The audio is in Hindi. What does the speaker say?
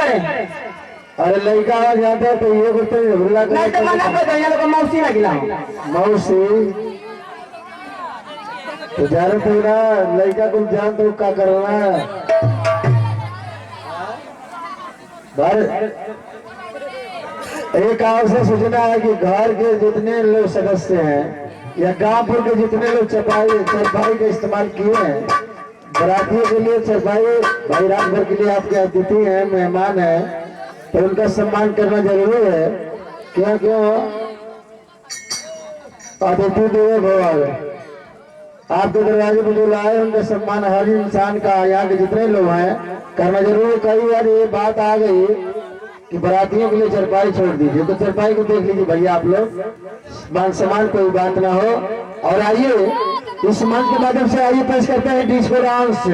करे। अरे लड़का आ जाता है तो ये बोलते हैं हुल्ला नहीं तो मना कर दो, यहाँ लोग मौसी ना गिलाओ। मौसी तो जान तो ना लड़का को जान तो क्या करना है एक आवश्यक सूचना है कि घर के जितने लोग सदस्य हैं या गांवपुर के जितने लोग चरपाई का इस्तेमाल किए हैं बरातियों के लिए चरपाई भाई रात भर के लिए आपके अतिथि हैं मेहमान हैं तो उनका सम्मान करना जरूरी है। क्यों क्यों अतिथि देवो भव, आपके दरवाजे पर जो लाए उनका सम्मान हर इंसान का यहाँ के जितने लोग हैं करना जरूरी है। कई बार ये बात आ गई कि बरातियों के लिए चरपाई छोड़ दीजिए तो चरपाई को देख लीजिए भैया आप लोग, मान सम्मान कोई बात ना हो। और आइए इस मंच के माध्यम से आइए पेश करते हैं डिस्को डांस।